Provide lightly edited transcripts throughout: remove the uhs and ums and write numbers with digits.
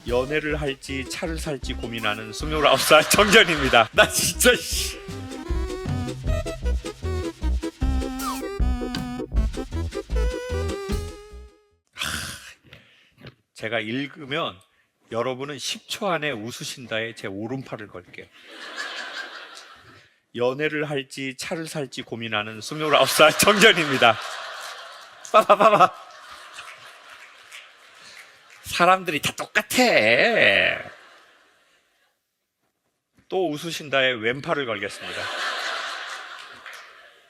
연애를 할지 차를 살지 고민하는 29살 정전입니다. 나 진짜 제가 읽으면 여러분은 10초 안에 웃으신다에 제 오른팔을 걸게요. 연애를 할지 차를 살지 고민하는 29살 정전입니다. 빠바바바. 사람들이 다 똑같아. 또 웃으신다에 왼팔을 걸겠습니다.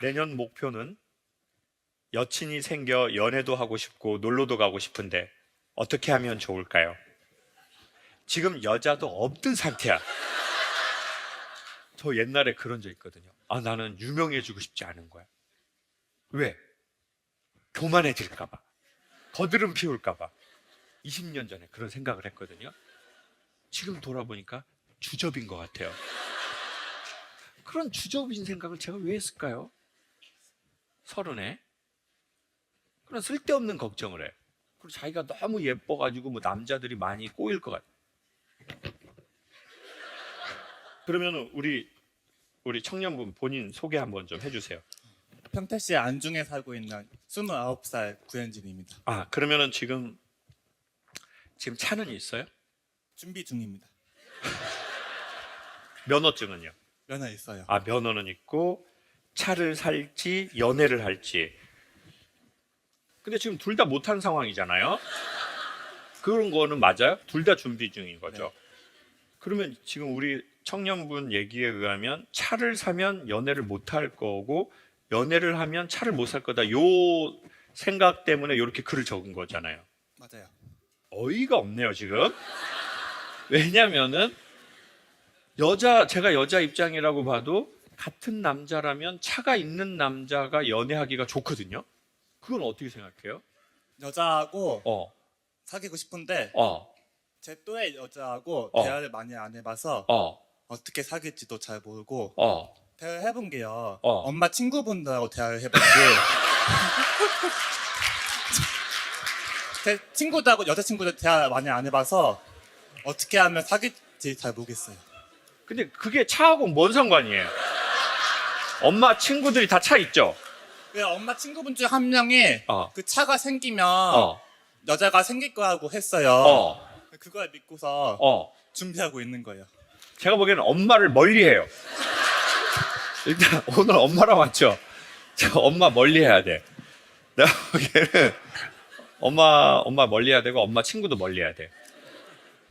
내년 목표는 여친이 생겨 연애도 하고 싶고 놀러도 가고 싶은데 어떻게 하면 좋을까요? 지금 여자도 없는 상태야. 저 옛날에 그런 적 있거든요. 아, 나는 유명해지고 싶지 않은 거야. 왜? 교만해질까봐, 거드름 피울까봐. 20년 전에 그런 생각을 했거든요. 지금 돌아보니까 주접인 것 같아요. 그런 주접인 생각을 제가 왜 했을까요? 30에 그런 쓸데없는 걱정을 해. 그리고 자기가 너무 예뻐가지고 뭐 남자들이 많이 꼬일 것 같아. 그러면 우리 청년분 본인 소개 한번 좀 해주세요. 평택시 안중에 살고 있는 29살 구현진입니다. 아, 그러면은 지금 차는 있어요? 준비 중입니다. 면허증은요? 면허 있어요. 아, 면허는 있고 차를 살지 연애를 할지. 근데 지금 둘 다 못한 상황이잖아요. 그런 거는 맞아요? 둘 다 준비 중인 거죠. 네. 그러면 지금 우리 청년분 얘기에 의하면 차를 사면 연애를 못 할 거고 연애를 하면 차를 못 살 거다. 요 생각 때문에 이렇게 글을 적은 거잖아요. 맞아요. 어이가 없네요, 지금. 왜냐면은 제가 여자 입장이라고 봐도 같은 남자라면 차가 있는 남자가 연애하기가 좋거든요. 그건 어떻게 생각해요? 여자하고 사귀고 싶은데 제 또래 여자하고 대화를 많이 안 해봐서 어떻게 사귈지도 잘 모르고 대화를 해본 게요. 엄마 친구분들하고 대화를 해봤지. 제 친구들하고 여자친구들 대화 많이 안 해봐서 어떻게 하면 사귈지 잘 모르겠어요. 근데 그게 차하고 뭔 상관이에요? 엄마 친구들이 다 차 있죠? 왜 엄마 친구분 중 한 명이 그 차가 생기면 여자가 생길 거라고 했어요. 그걸 믿고서 준비하고 있는 거예요. 제가 보기에는 엄마를 멀리해요. 일단 오늘 엄마랑 왔죠? 저 엄마 멀리해야 돼. 내가 보기에는 엄마 멀리해야 되고 엄마 친구도 멀리해야 돼.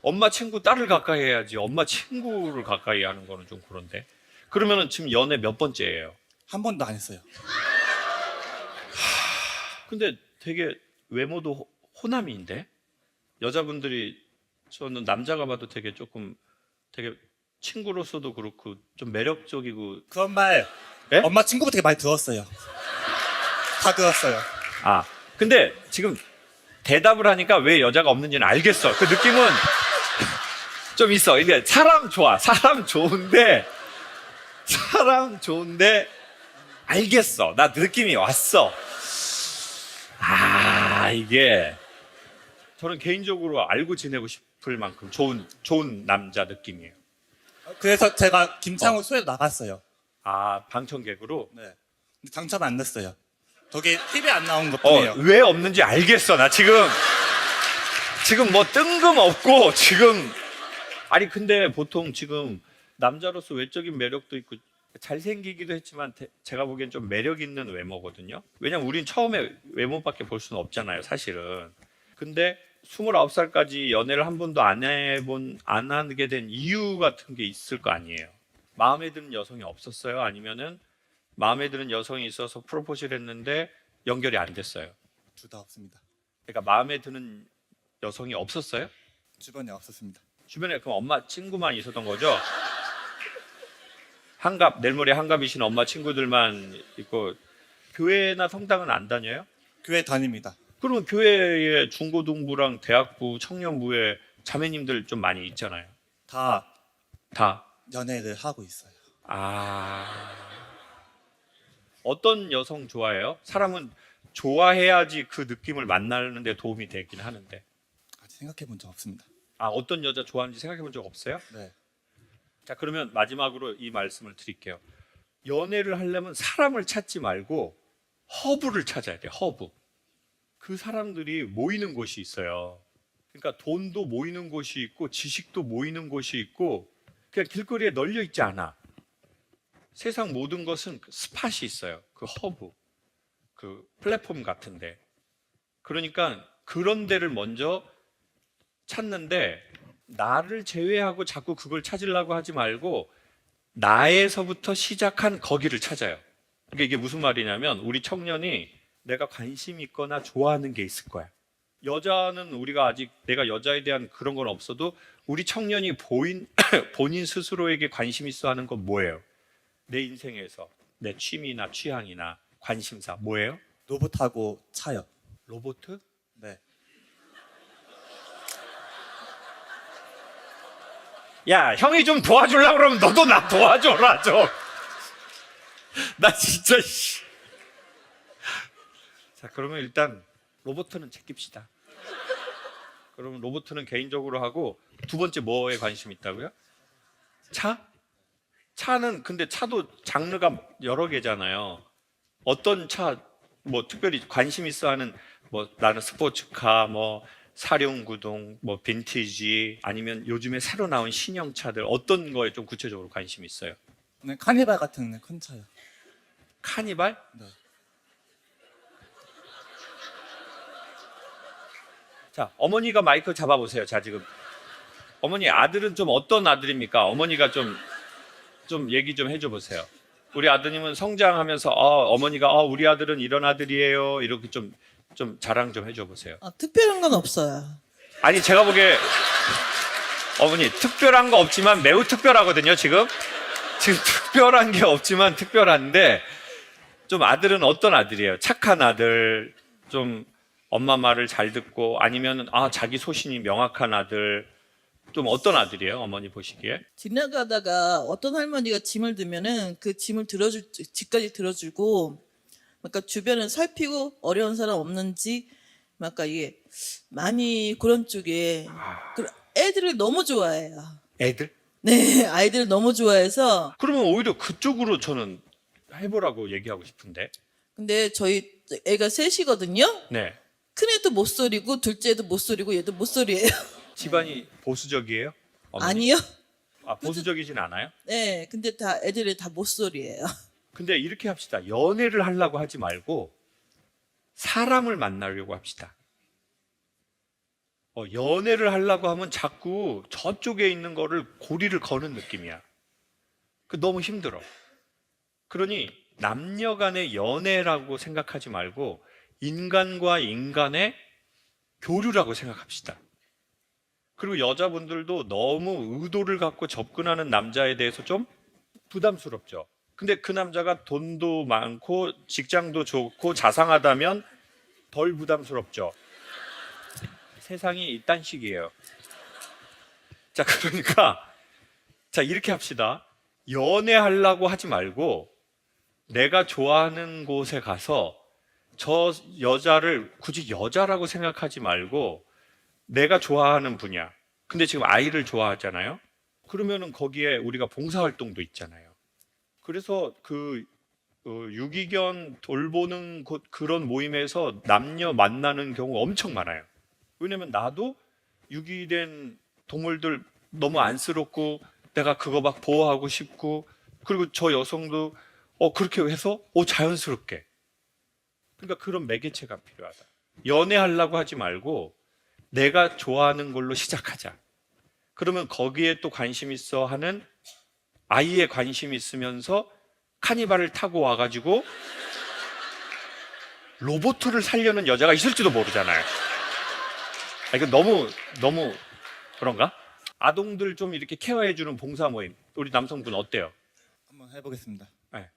엄마 친구 딸을 가까이 해야지 엄마 친구를 가까이 하는 거는 좀 그런데. 그러면은 지금 연애 몇 번째예요? 한 번도 안 했어요. 근데 되게 외모도 호남인데? 여자분들이 저는 남자가 봐도 되게 친구로서도 그렇고 좀 매력적이고. 그런 말 예? 엄마 친구분 되게 많이 들었어요. 다 들었어요. 아, 근데 지금 대답을 하니까 왜 여자가 없는지는 알겠어. 그 느낌은 좀 있어. 이게 사람 좋아. 사람 좋은데 알겠어. 나 느낌이 왔어. 아, 이게 저는 개인적으로 알고 지내고 싶을 만큼 좋은 남자 느낌이에요. 그래서 제가 김창호 쇼에 나갔어요. 아, 방청객으로? 네. 근데 당첨 안 됐어요. 거기 TV에 안 나온 것뿐이에요. 왜 없는지 알겠어. 나 지금 뭐 뜬금없고 지금. 아니, 근데 보통 지금 남자로서 외적인 매력도 있고 잘생기기도 했지만 제가 보기엔 좀 매력 있는 외모거든요. 왜냐면 우린 처음에 외모밖에 볼 수는 없잖아요, 사실은. 근데 29살까지 연애를 한 번도 안 하게 된 이유 같은 게 있을 거 아니에요. 마음에 드는 여성이 없었어요? 아니면은 마음에 드는 여성이 있어서 프로포즈를 했는데 연결이 안 됐어요? 둘 다 없습니다. 그러니까 마음에 드는 여성이 없었어요? 주변에 없었습니다. 주변에 그럼 엄마 친구만 있었던 거죠? 내일 모레 한갑이신 엄마 친구들만 있고. 교회나 성당은 안 다녀요? 교회 다닙니다. 그러면 교회에 중고등부랑 대학부, 청년부에 자매님들 좀 많이 있잖아요. 다 다. 연애를 하고 있어요. 아, 어떤 여성 좋아해요? 사람은 좋아해야지 그 느낌을 만나는 데 도움이 되긴 하는데. 아직 생각해 본 적 없습니다. 어떤 여자 좋아하는지 생각해 본 적 없어요? 네. 자, 그러면 마지막으로 이 말씀을 드릴게요. 연애를 하려면 사람을 찾지 말고 허브를 찾아야 돼요. 허브. 그 사람들이 모이는 곳이 있어요. 그러니까 돈도 모이는 곳이 있고 지식도 모이는 곳이 있고 그냥 길거리에 널려 있지 않아. 세상 모든 것은 그 스팟이 있어요. 그 허브, 그 플랫폼 같은데. 그러니까 그런 데를 먼저 찾는데 나를 제외하고 자꾸 그걸 찾으려고 하지 말고 나에서부터 시작한 거기를 찾아요. 그러니까 이게 무슨 말이냐면 우리 청년이 내가 관심 있거나 좋아하는 게 있을 거야. 여자는 우리가 아직 내가 여자에 대한 그런 건 없어도 우리 청년이 본인 스스로에게 관심 있어 하는 건 뭐예요? 내 인생에서 내 취미나 취향이나 관심사 뭐예요? 로봇하고 차요. 로봇? 네. 야, 형이 좀 도와주려고 그러면 너도 나 도와줘라 좀. 나 진짜 씨. 자, 그러면 일단 로봇은 제낍시다. 그러면 로봇은 개인적으로 하고 두 번째 뭐에 관심 있다고요? 차? 차는 근데 차도 장르가 여러 개잖아요. 어떤 차 뭐 특별히 관심 있어 하는 뭐 나는 스포츠카 뭐 사륜구동 뭐 빈티지 아니면 요즘에 새로 나온 신형 차들 어떤 거에 좀 구체적으로 관심 있어요? 네, 카니발 같은 큰 차요. 카니발? 네. 자, 어머니가 마이크 잡아보세요. 자, 지금 어머니 아들은 좀 어떤 아들입니까? 어머니가 좀 얘기 좀 해줘 보세요. 우리 아드님은 성장하면서 어머니가 우리 아들은 이런 아들이에요. 이렇게 좀 자랑 좀 해줘 보세요. 특별한 건 없어요. 아니 제가 보기에 어머니 특별한 거 없지만 매우 특별하거든요. 지금 특별한 게 없지만 특별한데 좀 아들은 어떤 아들이에요? 착한 아들, 좀 엄마 말을 잘 듣고 아니면 자기 소신이 명확한 아들. 좀 어떤 아들이에요, 어머니 보시기에? 지나가다가 어떤 할머니가 짐을 들면은 그 짐을 집까지 들어주고, 그러니까 주변을 살피고 어려운 사람 없는지, 그러니까 이게 많이 그런 쪽에 애들을 너무 좋아해요. 애들? 네, 아이들을 너무 좋아해서. 그러면 오히려 그쪽으로 저는 해보라고 얘기하고 싶은데. 근데 저희 애가 셋이거든요. 네. 큰 애도 못소리고 둘째 애도 못소리고 얘도 못소리예요. 집안이 보수적이에요? 어머니? 아니요. 보수적이진 않아요? 네, 근데 다 애들이 다 못소리예요. 근데 이렇게 합시다. 연애를 하려고 하지 말고 사람을 만나려고 합시다. 연애를 하려고 하면 자꾸 저쪽에 있는 거를 고리를 거는 느낌이야. 너무 힘들어. 그러니 남녀 간의 연애라고 생각하지 말고 인간과 인간의 교류라고 생각합시다. 그리고 여자분들도 너무 의도를 갖고 접근하는 남자에 대해서 좀 부담스럽죠. 근데 그 남자가 돈도 많고 직장도 좋고 자상하다면 덜 부담스럽죠. 세상이 이딴 식이에요. 자, 그러니까 이렇게 합시다. 연애하려고 하지 말고 내가 좋아하는 곳에 가서 저 여자를 굳이 여자라고 생각하지 말고 내가 좋아하는 분야. 근데 지금 아이를 좋아하잖아요. 그러면은 거기에 우리가 봉사활동도 있잖아요. 그래서 유기견 돌보는 그런 모임에서 남녀 만나는 경우 엄청 많아요. 왜냐면 나도 유기된 동물들 너무 안쓰럽고 내가 그거 막 보호하고 싶고 그리고 저 여성도 그렇게 해서 자연스럽게. 그러니까 그런 매개체가 필요하다. 연애하려고 하지 말고 내가 좋아하는 걸로 시작하자. 그러면 거기에 또 관심 있어 하는 아이에 관심 있으면서 카니발을 타고 와가지고 로봇을 살려는 여자가 있을지도 모르잖아요. 이거 너무 그런가? 아동들 좀 이렇게 케어해주는 봉사 모임. 우리 남성분 어때요? 한번 해보겠습니다. 네.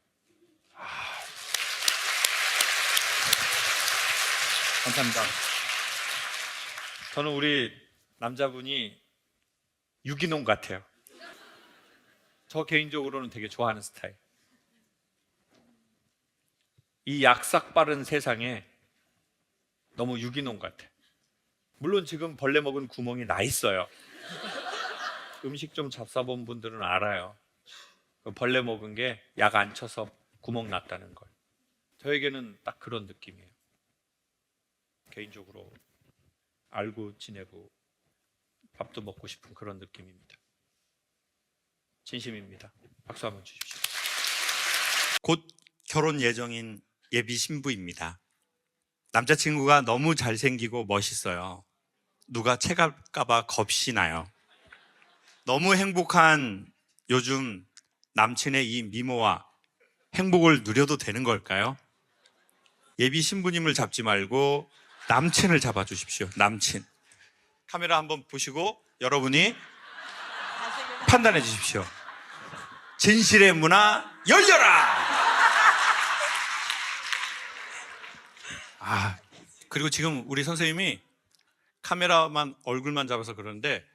감사합니다. 저는 우리 남자분이 유기농 같아요. 저 개인적으로는 되게 좋아하는 스타일. 이 약삭 빠른 세상에 너무 유기농 같아. 물론 지금 벌레 먹은 구멍이 나 있어요. 음식점 잡사본 분들은 알아요. 그 벌레 먹은 게 약 안 쳐서 구멍 났다는 걸. 저에게는 딱 그런 느낌이에요. 개인적으로 알고 지내고 밥도 먹고 싶은 그런 느낌입니다. 진심입니다. 박수 한번 주십시오. 곧 결혼 예정인 예비 신부입니다. 남자친구가 너무 잘생기고 멋있어요. 누가 채갈까봐 겁이 나요. 너무 행복한 요즘 남친의 이 미모와 행복을 누려도 되는 걸까요? 예비 신부님을 잡지 말고 남친을 잡아주십시오. 남친. 카메라 한번 보시고 여러분이 판단해 주십시오. 진실의 문화 열려라! 그리고 지금 우리 선생님이 카메라만 얼굴만 잡아서 그러는데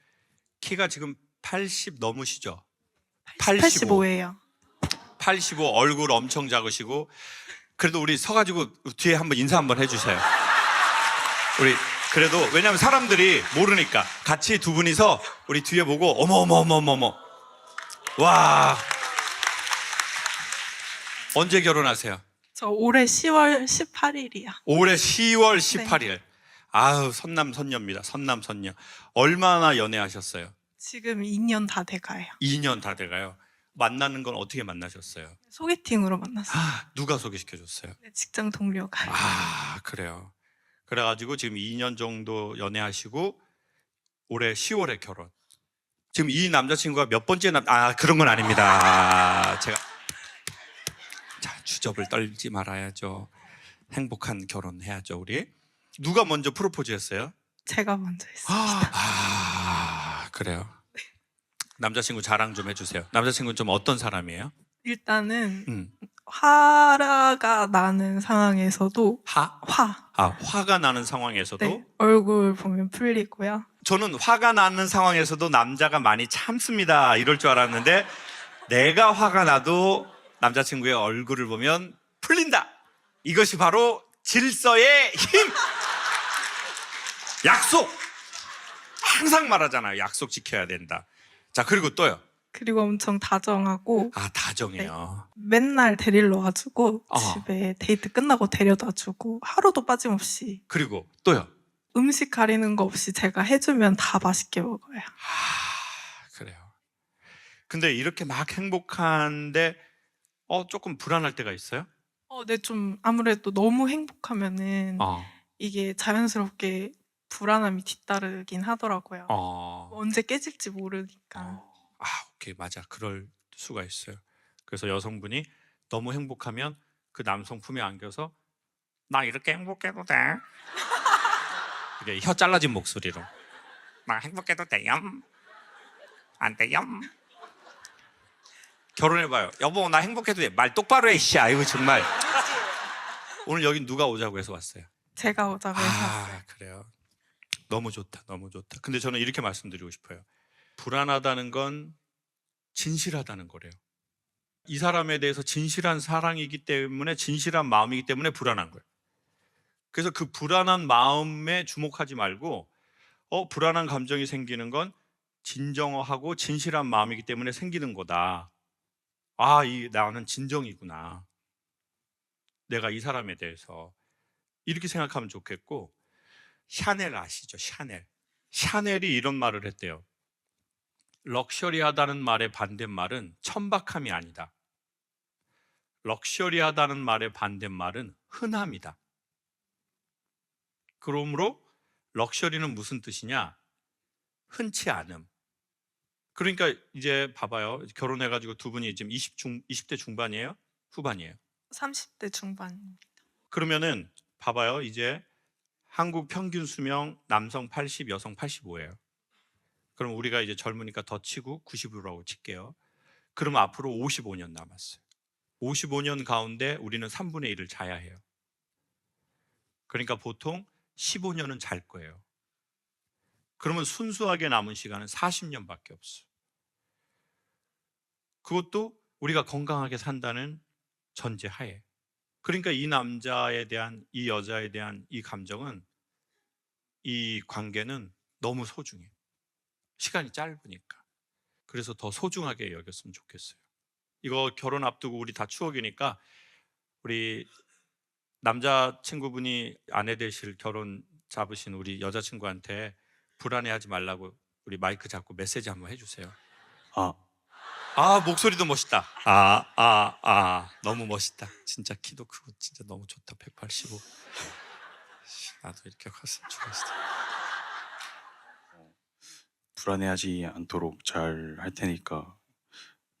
키가 지금 80 넘으시죠? 85예요. 85 얼굴 엄청 작으시고 그래도 우리 서가지고 뒤에 한번 인사 한번 해주세요. 우리 그래도 왜냐면 사람들이 모르니까 같이 두 분이서 우리 뒤에 보고 어머 와 언제 결혼하세요? 저 올해 10월 18일이요. 올해 10월 18일. 아유 선남 선녀입니다. 선남 선녀. 얼마나 연애하셨어요? 지금 2년 다 돼가요. 2년 다 돼가요. 만나는 건 어떻게 만나셨어요? 소개팅으로 만났어요. 누가 소개시켜줬어요? 네, 직장 동료가. 그래요. 그래가지고 지금 2년 정도 연애하시고 올해 10월에 결혼. 지금 이 남자친구가 몇 번째 그런 건 아닙니다. 제가 자 주접을 떨지 말아야죠. 행복한 결혼 해야죠 우리. 누가 먼저 프로포즈 했어요? 제가 먼저 했습니다. 그래요. 남자친구 자랑 좀 해주세요. 남자친구는 좀 어떤 사람이에요? 일단은 화가 나는 상황에서도 화가 나는 상황에서도 네, 얼굴 보면 풀리고요. 저는 화가 나는 상황에서도 남자가 많이 참습니다 이럴 줄 알았는데 내가 화가 나도 남자친구의 얼굴을 보면 풀린다. 이것이 바로 질서의 힘. 약속. 항상 말하잖아요. 약속 지켜야 된다. 자 그리고 또요. 그리고 엄청 다정하고. 다정해요. 네, 맨날 데리러 와주고 집에 데이트 끝나고 데려다주고 하루도 빠짐없이. 그리고 또요. 음식 가리는 거 없이 제가 해주면 다 맛있게 먹어요. 그래요. 근데 이렇게 막 행복한데 조금 불안할 때가 있어요? 네, 좀 아무래도 너무 행복하면은 이게 자연스럽게 불안함이 뒤따르긴 하더라고요. 언제 깨질지 모르니까. 오케이, 맞아. 그럴 수가 있어요. 그래서 여성분이 너무 행복하면 그 남성 품에 안겨서 나 이렇게 행복해도 돼? 이게 혀 잘라진 목소리로 나 행복해도 돼요? 안 돼요? 결혼해봐요. 여보 나 행복해도 돼. 말 똑바로 해. 씨, 아이고 정말. 오늘 여긴 누가 오자고 해서 왔어요? 제가 오자고 해서 왔어요. 그래요. 너무 좋다. 너무 좋다. 근데 저는 이렇게 말씀드리고 싶어요. 불안하다는 건 진실하다는 거래요. 이 사람에 대해서 진실한 사랑이기 때문에 진실한 마음이기 때문에 불안한 거예요. 그래서 그 불안한 마음에 주목하지 말고 불안한 감정이 생기는 건 진정하고 진실한 마음이기 때문에 생기는 거다. 나는 진정이구나. 내가 이 사람에 대해서 이렇게 생각하면 좋겠고 샤넬 아시죠? 샤넬이 이런 말을 했대요. 럭셔리하다는 말의 반대말은 천박함이 아니다. 럭셔리하다는 말의 반대말은 흔함이다. 그러므로 럭셔리는 무슨 뜻이냐? 흔치 않음. 그러니까 이제 봐봐요. 결혼해가지고 두 분이 지금 20대 중반이에요? 후반이에요? 30대 중반입니다. 그러면은 봐봐요. 이제 한국 평균 수명 남성 80, 여성 85예요. 그럼 우리가 이제 젊으니까 더 치고 90으로 칠게요. 그럼 앞으로 55년 남았어요. 55년 가운데 우리는 3분의 1을 자야 해요. 그러니까 보통 15년은 잘 거예요. 그러면 순수하게 남은 시간은 40년밖에 없어요. 그것도 우리가 건강하게 산다는 전제하에. 그러니까 이 남자에 대한, 이 여자에 대한 이 감정은, 이 관계는 너무 소중해. 시간이 짧으니까. 그래서 더 소중하게 여겼으면 좋겠어요. 이거 결혼 앞두고 우리 다 추억이니까 우리 남자친구분이 아내 되실 결혼 잡으신 우리 여자친구한테 불안해하지 말라고 우리 마이크 잡고 메시지 한번 해주세요. 목소리도 멋있다. 너무 멋있다. 진짜 키도 크고 진짜 너무 좋다. 185. 나도 이렇게 컸으면 좋겠어. 불안해하지 않도록 잘 할 테니까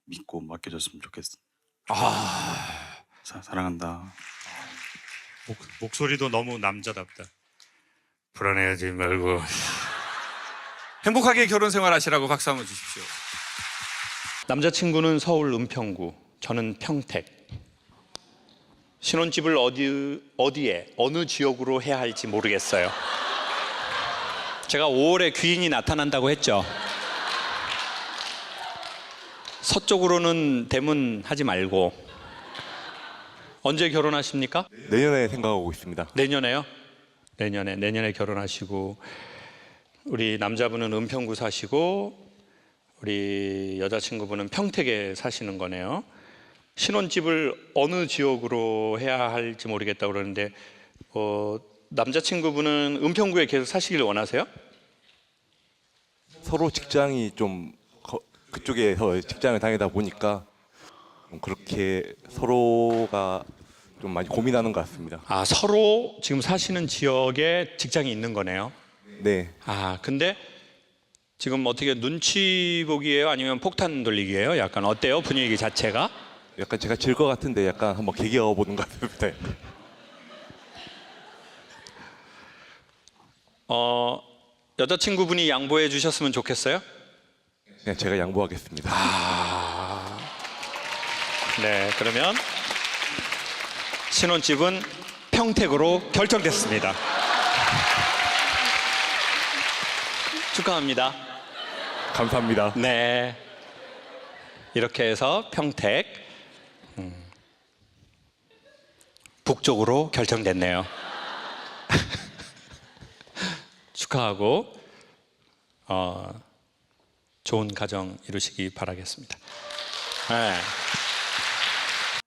믿고 맡겨줬으면 좋겠어. 사랑한다. 목소리도 너무 남자답다. 불안해하지 말고 행복하게 결혼 생활하시라고 박수 한번 주십시오. 남자친구는 서울 은평구, 저는 평택. 신혼집을 어디에 어느 지역으로 해야 할지 모르겠어요. 제가 5월에 귀인이 나타난다고 했죠. 서쪽으로는 대문하지 말고. 언제 결혼하십니까? 내년에 생각하고 있습니다. 내년에요? 내년에 결혼하시고, 우리 남자분은 은평구 사시고 우리 여자친구분은 평택에 사시는 거네요. 신혼집을 어느 지역으로 해야 할지 모르겠다고 그러는데 남자친구분은 은평구에 계속 사시길 원하세요? 서로 직장이 좀 그쪽에서 직장을 다니다 보니까 그렇게 서로가 좀 많이 고민하는 것 같습니다. 서로 지금 사시는 지역에 직장이 있는 거네요. 네, 근데 지금 어떻게 눈치 보기예요? 아니면 폭탄 돌리기예요? 약간 어때요? 분위기 자체가? 약간 제가 질 것 같은데 약간 한번 개기어 보는 것 같습니다. 여자친구분이 양보해 주셨으면 좋겠어요? 그냥 제가 양보하겠습니다. 네, 그러면 신혼집은 평택으로 결정됐습니다. 축하합니다. 감사합니다. 네, 이렇게 해서 평택 북쪽으로 결정됐네요. 축하하고 좋은 가정 이루시기 바라겠습니다. 네.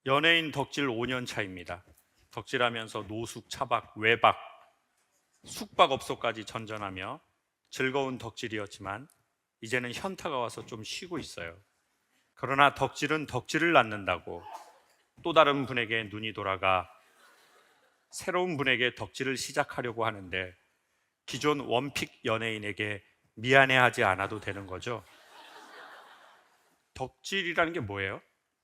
연예인 덕질 5년 차입니다. 덕질하면서 노숙, 차박, 외박, 숙박업소까지 전전하며 즐거운 덕질이었지만 이제는 현타가 와서 좀 쉬고 있어요. 그러나 덕질은 덕질을 낳는다고 또 다른 분에게 눈이 돌아가 새로운 분에게 덕질을 시작하려고 하는데 기존 원픽 연예인에게 미안해하지 않아도 되는 거죠. 덕질이라는 게 뭐예요?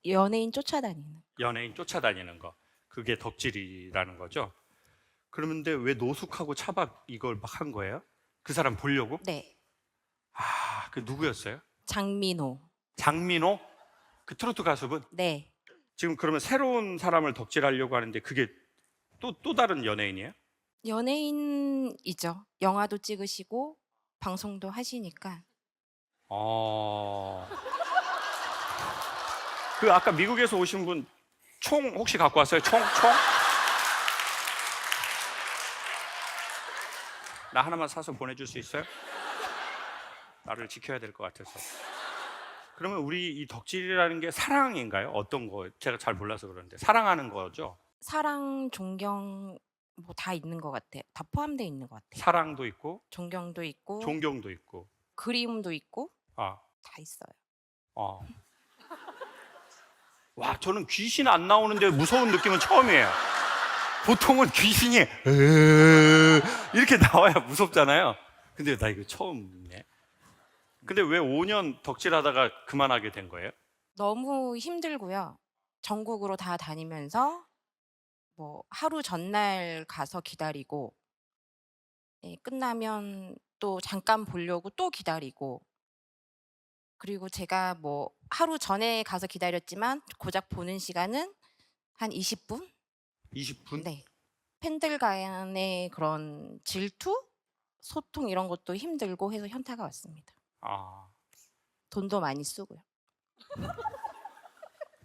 연예인 쫓아다니는. 연예인 쫓아다니는 거. 그게 덕질이라는 거죠. 그런데 왜 노숙하고 차박 이걸 막 한 거예요? 그 사람 보려고? 네. 그 누구였어요? 장민호. 장민호? 그 트로트 가수분? 네. 지금 그러면 새로운 사람을 덕질하려고 하는데 그게 또 다른 연예인이에요? 연예인이죠. 영화도 찍으시고 방송도 하시니까. 그 아까 미국에서 오신 분 총 혹시 갖고 왔어요? 총? 나 하나만 사서 보내줄 수 있어요? 나를 지켜야 될 것 같아서. 그러면 우리 이 덕질이라는 게 사랑인가요? 어떤 거? 제가 잘 몰라서 그러는데 사랑하는 거죠? 사랑, 존경 뭐 다 있는 것 같아요. 다 포함되어 있는 것 같아요. 사랑도 있고 존경도 있고 존경도 있고 그리움도 있고 아, 다 있어요. 와, 저는 귀신 안 나오는데 무서운 느낌은 처음이에요. 보통은 귀신이 이렇게 나와야 무섭잖아요. 근데 나 이거 처음이네. 근데 왜 5년 덕질하다가 그만하게 된 거예요? 너무 힘들고요. 전국으로 다 다니면서 뭐 하루 전날 가서 기다리고 끝나면 또 잠깐 보려고 또 기다리고 그리고 제가 뭐 하루 전에 가서 기다렸지만 고작 보는 시간은 한 20분? 20분? 네. 팬들 간의 그런 질투? 소통 이런 것도 힘들고 해서 현타가 왔습니다. 돈도 많이 쓰고요.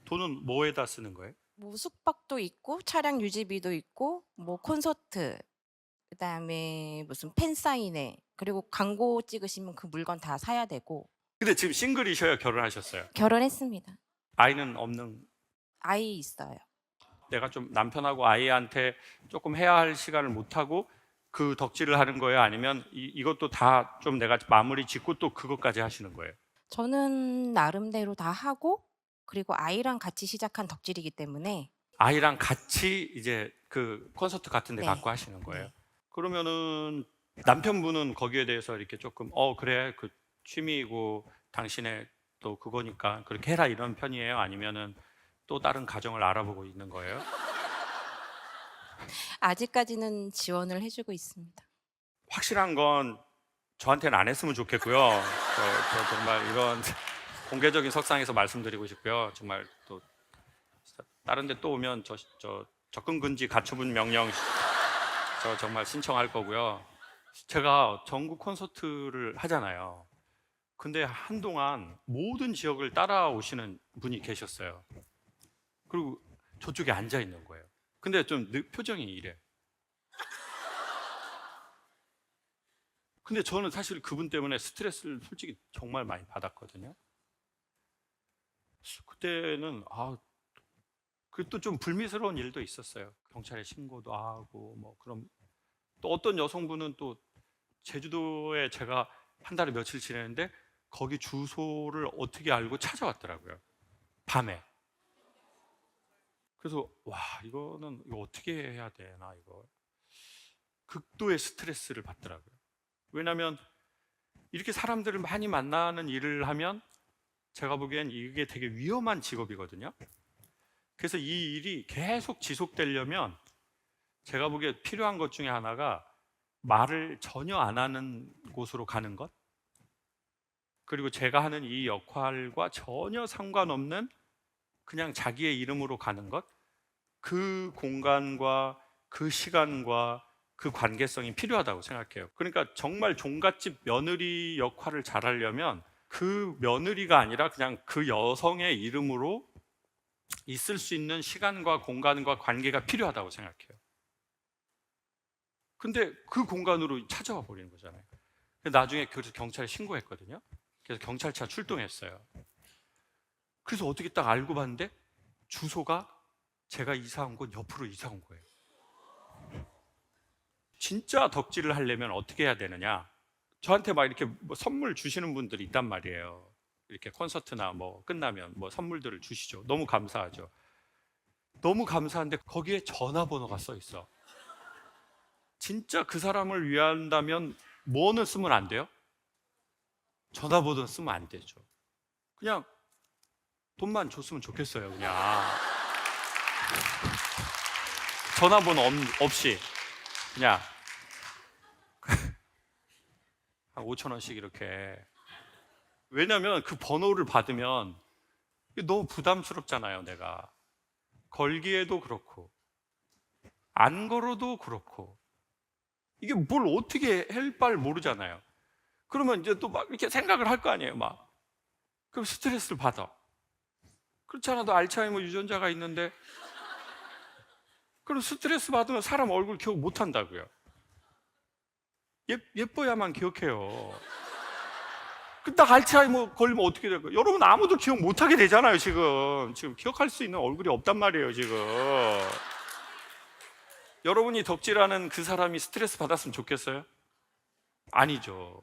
돈은 뭐에다 쓰는 거예요? 뭐 숙박도 있고 차량 유지비도 있고 뭐 콘서트 그다음에 무슨 팬 사인회 그리고 광고 찍으시면 그 물건 다 사야 되고. 근데 지금 싱글이셔요? 결혼하셨어요? 결혼했습니다. 아이는 없는? 아이 있어요. 내가 좀 남편하고 아이한테 조금 해야 할 시간을 못 하고 그 덕질을 하는 거예요? 아니면 이것도 다 좀 내가 마무리 짓고 또 그것까지 하시는 거예요? 저는 나름대로 다 하고, 그리고 아이랑 같이 시작한 덕질이기 때문에. 아이랑 같이 이제 그 콘서트 같은 데 네. 갖고 하시는 거예요? 네. 그러면은 남편분은 거기에 대해서 이렇게 조금 그래 그 취미이고 당신의 또 그거니까 그렇게 해라 이런 편이에요? 아니면은 또 다른 가정을 알아보고 있는 거예요? 아직까지는 지원을 해주고 있습니다. 확실한 건 저한테는 안 했으면 좋겠고요. 저 정말 이런 공개적인 석상에서 말씀드리고 싶고요. 정말 또 다른 데 또 오면 저 접근 금지 가처분 명령 저 정말 신청할 거고요. 제가 전국 콘서트를 하잖아요. 근데 한동안 모든 지역을 따라오시는 분이 계셨어요. 그리고 저쪽에 앉아 있는 거예요. 근데 좀 표정이 이래. 근데 저는 사실 그분 때문에 스트레스를 솔직히 정말 많이 받았거든요. 그때는 그또 좀 불미스러운 일도 있었어요. 경찰에 신고도 하고 뭐 그럼 또 어떤 여성분은 또 제주도에 제가 한 달에 며칠 지내는데 거기 주소를 어떻게 알고 찾아왔더라고요. 밤에. 그래서 와 이거 어떻게 해야 되나 이거 극도의 스트레스를 받더라고요. 왜냐하면 이렇게 사람들을 많이 만나는 일을 하면 제가 보기엔 이게 되게 위험한 직업이거든요. 그래서 이 일이 계속 지속되려면 제가 보기에 필요한 것 중에 하나가 말을 전혀 안 하는 곳으로 가는 것, 그리고 제가 하는 이 역할과 전혀 상관없는 그냥 자기의 이름으로 가는 것, 그 공간과 그 시간과 그 관계성이 필요하다고 생각해요. 그러니까 정말 종갓집 며느리 역할을 잘하려면 그 며느리가 아니라 그냥 그 여성의 이름으로 있을 수 있는 시간과 공간과 관계가 필요하다고 생각해요. 근데 그 공간으로 찾아와 버리는 거잖아요. 나중에 그래서 경찰에 신고했거든요. 그래서 경찰차 출동했어요. 그래서 어떻게 딱 알고 봤는데 주소가 제가 이사 온 곳 옆으로 이사 온 거예요. 진짜 덕질을 하려면 어떻게 해야 되느냐? 저한테 막 이렇게 뭐 선물 주시는 분들이 있단 말이에요. 이렇게 콘서트나 뭐 끝나면 뭐 선물들을 주시죠. 너무 감사하죠. 너무 감사한데 거기에 전화번호가 써 있어. 진짜 그 사람을 위한다면 뭐는 쓰면 안 돼요? 전화번호는 쓰면 안 되죠. 그냥 돈만 줬으면 좋겠어요. 그냥 전화번호 없이 그냥 한 5,000원씩 이렇게. 왜냐면 그 번호를 받으면 너무 부담스럽잖아요. 내가 걸기에도 그렇고 안 걸어도 그렇고 이게 뭘 어떻게 할 바를 모르잖아요. 그러면 이제 또 막 이렇게 생각을 할 거 아니에요. 막 그럼 스트레스를 받아. 그렇지 않아도 알츠하이머 유전자가 있는데 그럼 스트레스 받으면 사람 얼굴 기억 못 한다고요. 예뻐야만 기억해요. 딱 알츠하이머 걸리면 어떻게 될까요? 여러분 아무도 기억 못 하게 되잖아요. 지금 기억할 수 있는 얼굴이 없단 말이에요. 지금 여러분이 덕질하는 그 사람이 스트레스 받았으면 좋겠어요? 아니죠.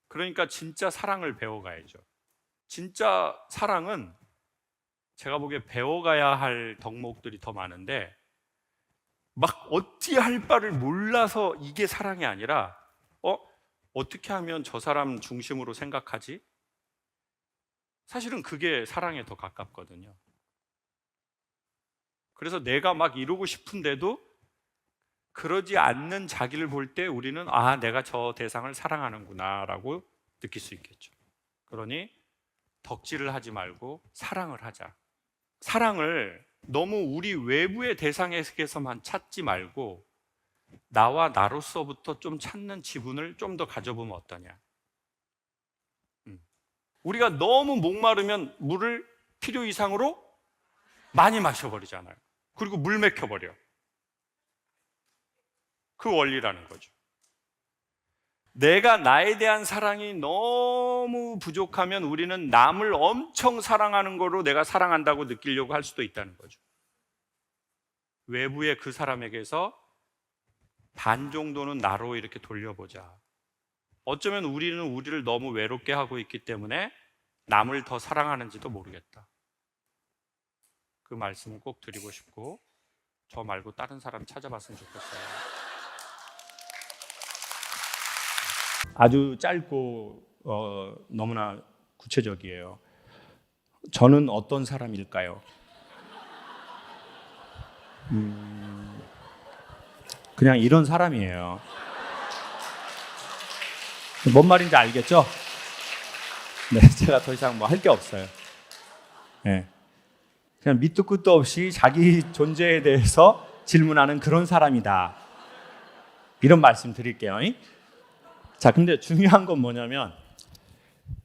그러니까 진짜 사랑을 배워가야죠. 진짜 사랑은 제가 보기에 배워가야 할 덕목들이 더 많은데 막 어찌 할 바를 몰라서 이게 사랑이 아니라 어떻게 하면 저 사람 중심으로 생각하지? 사실은 그게 사랑에 더 가깝거든요. 그래서 내가 막 이루고 싶은데도 그러지 않는 자기를 볼 때 우리는 내가 저 대상을 사랑하는구나 라고 느낄 수 있겠죠. 그러니 덕질을 하지 말고 사랑을 하자. 사랑을 너무 우리 외부의 대상에게서만 찾지 말고 나와 나로서부터 좀 찾는 지분을 좀 더 가져보면 어떠냐. 우리가 너무 목마르면 물을 필요 이상으로 많이 마셔버리잖아요. 그리고 물 맥혀버려. 그 원리라는 거죠. 내가 나에 대한 사랑이 너무 부족하면 우리는 남을 엄청 사랑하는 거로 내가 사랑한다고 느끼려고 할 수도 있다는 거죠. 외부의 그 사람에게서 반 정도는 나로 이렇게 돌려보자. 어쩌면 우리는 우리를 너무 외롭게 하고 있기 때문에 남을 더 사랑하는지도 모르겠다. 그 말씀을 꼭 드리고 싶고, 저 말고 다른 사람 찾아봤으면 좋겠어요. 아주 짧고 너무나 구체적이에요. 저는 어떤 사람일까요? 그냥 이런 사람이에요. 뭔 말인지 알겠죠? 네, 제가 더 이상 뭐 할 게 없어요. 네. 그냥 밑도 끝도 없이 자기 존재에 대해서 질문하는 그런 사람이다. 이런 말씀 드릴게요. 자, 근데 중요한 건 뭐냐면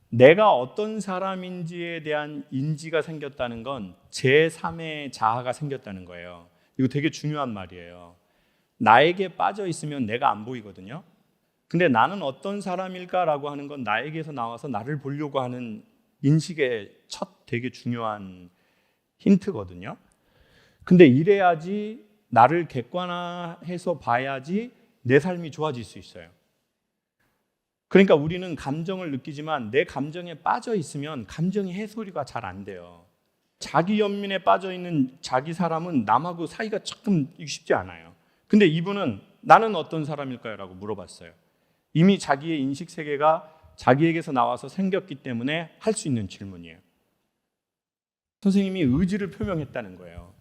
내가 어떤 사람인지에 대한 인지가 생겼다는 건 제3의 자아가 생겼다는 거예요. 이거 되게 중요한 말이에요. 나에게 빠져 있으면 내가 안 보이거든요. 근데 나는 어떤 사람일까라고 하는 건 나에게서 나와서 나를 보려고 하는 인식의 첫 되게 중요한 힌트거든요. 근데 이래야지 나를 객관화해서 봐야지 내 삶이 좋아질 수 있어요. 그러니까 우리는 감정을 느끼지만 내 감정에 빠져 있으면 감정의 해소가 잘 안 돼요. 자기 연민에 빠져 있는 자기 사람은 남하고 사이가 조금 쉽지 않아요. 근데 이분은 나는 어떤 사람일까요? 라고 물어봤어요. 이미 자기의 인식 세계가 자기에게서 나와서 생겼기 때문에 할 수 있는 질문이에요. 선생님이 의지를 표명했다는 거예요.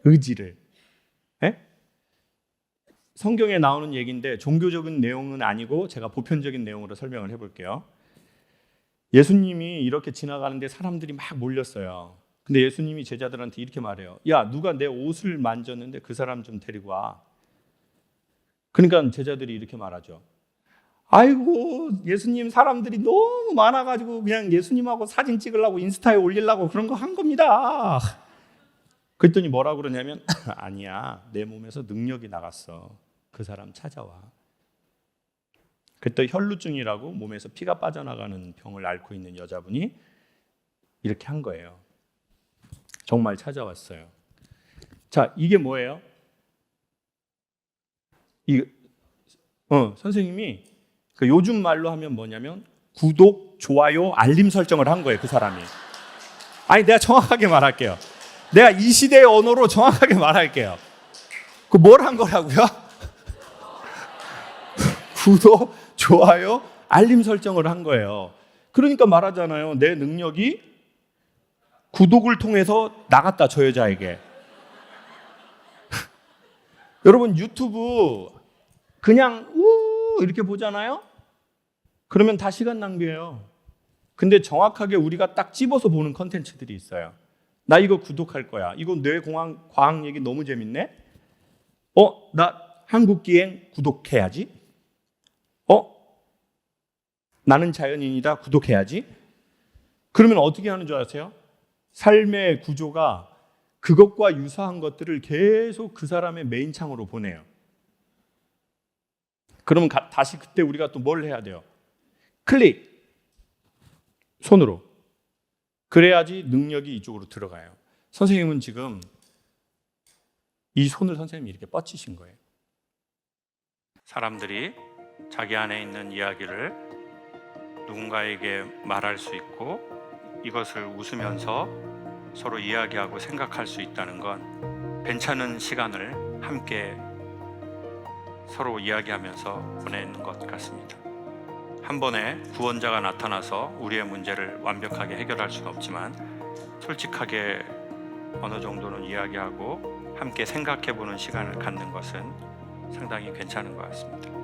의지를. 네? 성경에 나오는 얘기인데 종교적인 내용은 아니고 제가 보편적인 내용으로 설명을 해볼게요. 예수님이 이렇게 지나가는데 사람들이 막 몰렸어요. 근데 예수님이 제자들한테 이렇게 말해요. 야, 누가 내 옷을 만졌는데 그 사람 좀 데리고 와. 그러니까 제자들이 이렇게 말하죠. 아이고, 예수님, 사람들이 너무 많아가지고 그냥 예수님하고 사진 찍으려고 인스타에 올리려고 그런 거 한 겁니다. 그랬더니 뭐라고 그러냐면 아니야, 내 몸에서 능력이 나갔어. 그 사람 찾아와. 그때 혈루증이라고 몸에서 피가 빠져나가는 병을 앓고 있는 여자분이 이렇게 한 거예요. 정말 찾아왔어요. 자, 이게 뭐예요? 선생님이 그 요즘 말로 하면 뭐냐면 구독, 좋아요, 알림 설정을 한 거예요. 그 사람이. 아니, 내가 정확하게 말할게요. 내가 이 시대의 언어로 정확하게 말할게요. 그 뭘 한 거라고요? 구독, 좋아요, 알림 설정을 한 거예요. 그러니까 말하잖아요. 내 능력이 구독을 통해서 나갔다, 저 여자에게. 여러분, 유튜브 그냥 이렇게 보잖아요. 그러면 다 시간 낭비예요. 근데 정확하게 우리가 딱 집어서 보는 컨텐츠들이 있어요. 나 이거 구독할 거야. 이거 뇌과학 얘기 너무 재밌네. 나 한국기행 구독해야지. 나는 자연인이다 구독해야지. 그러면 어떻게 하는 줄 아세요? 삶의 구조가 그것과 유사한 것들을 계속 그 사람의 메인 창으로 보내요. 그러면 다시 그때 우리가 또 뭘 해야 돼요? 클릭! 손으로. 그래야지 능력이 이쪽으로 들어가요. 선생님은 지금 이 손을 선생님이 이렇게 뻗치신 거예요. 사람들이 자기 안에 있는 이야기를 누군가에게 말할 수 있고 이것을 웃으면서 서로 이야기하고 생각할 수 있다는 건 괜찮은 시간을 함께 서로 이야기하면서 보내는 것 같습니다. 한 번에 구원자가 나타나서 우리의 문제를 완벽하게 해결할 수는 없지만 솔직하게 어느 정도는 이야기하고 함께 생각해보는 시간을 갖는 것은 상당히 괜찮은 것 같습니다.